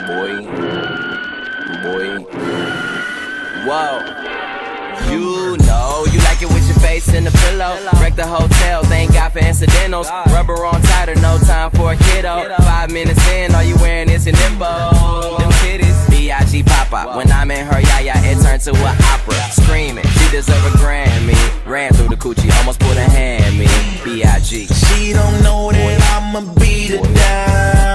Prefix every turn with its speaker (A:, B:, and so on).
A: boy. Whoa. You know, you like it with your face in the pillow. Wreck the hotel, thank God for incidentals. Rubber on tighter, no time for a kiddo. 5 minutes in, all you wearing is an nimbo. Them titties, B.I.G. Pop-Up. When I'm in her yaya, it turned to an opera. Screaming, she deserve a Grammy. Ran through the coochie, almost put a hand me. B.I.G.
B: She don't know that I'ma beat her down.